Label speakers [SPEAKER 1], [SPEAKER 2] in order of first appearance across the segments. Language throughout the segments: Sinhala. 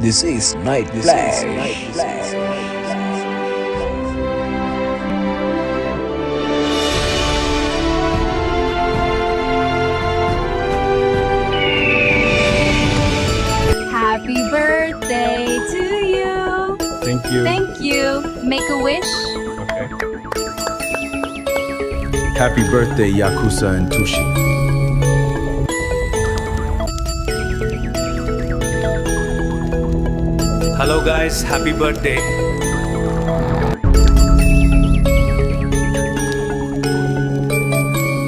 [SPEAKER 1] This is Night Flash.
[SPEAKER 2] Happy birthday to you.
[SPEAKER 3] Thank you.
[SPEAKER 2] Thank you. Make a wish.
[SPEAKER 3] Okay.
[SPEAKER 4] Happy birthday, Yakuza and Tushi.
[SPEAKER 5] Hello guys, happy birthday.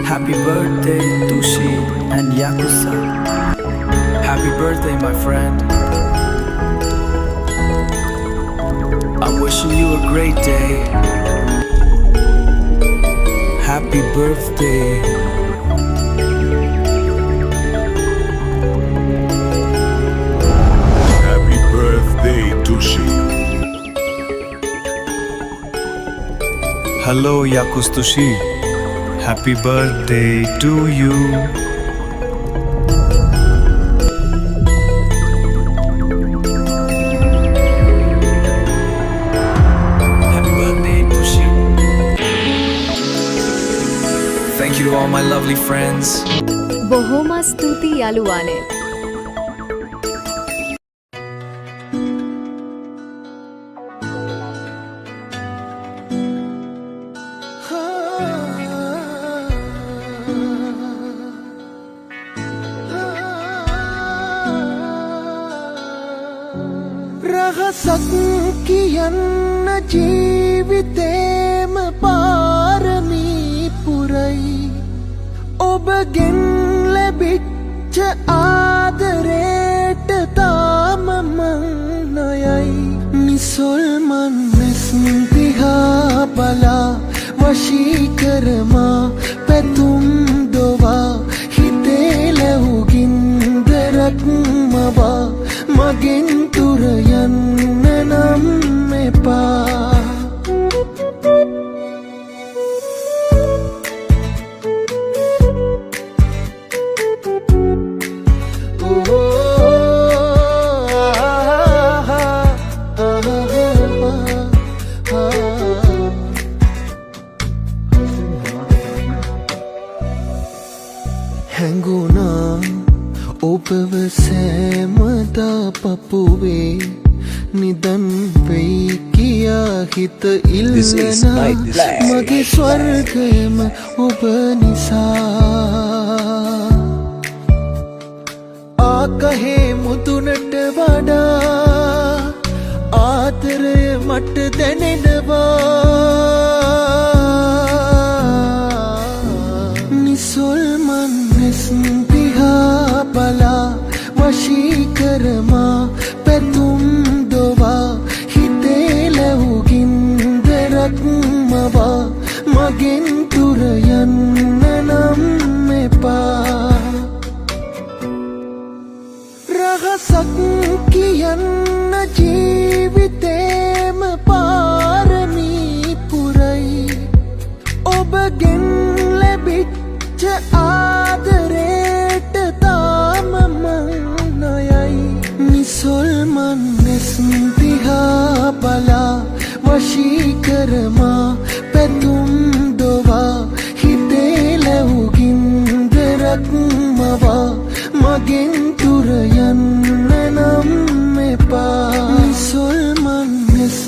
[SPEAKER 6] Happy birthday, Tushi and Yakuza. Happy birthday, my friend. I'm wishing you a great day. Happy birthday.
[SPEAKER 4] Happy birthday, Tushi.
[SPEAKER 5] Hello Yakuz Tushi. Happy birthday to you.
[SPEAKER 6] Happy birthday, Tushi. Thank you to all my lovely friends.
[SPEAKER 2] බොහොම ස්තුති යාළුවානේ.
[SPEAKER 7] රහසක් කියන්න ජීවිතේම පාරමී පුරයි ඔබගෙන් ලැබිච්ච ආදරේට තාම මං නොයයි නිසොල්මන් මෙස් දිහා බලා වශී කරමා පැතුම් දොවා හිතේ ලැබුගින්දරක් මවා මගෙන් තුර යන්න නම් එපා හැඟුණා ඔබව සෑමදා පපුවේ නිදන් වෙයි කියා හිත ඉල්ලනා මගේ ස්වර්ගයම ඔබ නිසා ආකහේ මුදුනට වඩා ආදරය මට දැනෙනවා නිසොල්මන් මෙස් දිහා බලා වශී කරමා පැතුම් දොවා හිතේ ලැබුගින්දරක් මවා මගෙන් තුර යන්න නම් එපා රහසක් කියන්න ජීවිතේම පාරමී පුරයි ඔබගෙන් ලැබිච්ච ආදරේට තාම මං නොයයි නිසොල්මන් මෙස් දිහා බලා වශී කරමා පැතුම් දොවා හිතේ ලැබුගින්දරක් මවා මගෙන් තුර යන්න නම් එපා නිසොල්මන් මෙස්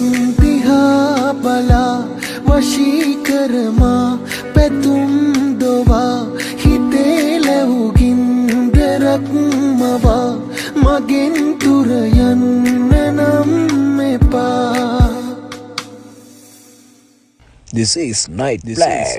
[SPEAKER 7] දිහා බලා වශී කරමා පැතුම් දොවා හිතේ ලැබුගින්දරක් මවා මගෙන් තුර යන්න නම් එපා
[SPEAKER 1] This is Night Flash.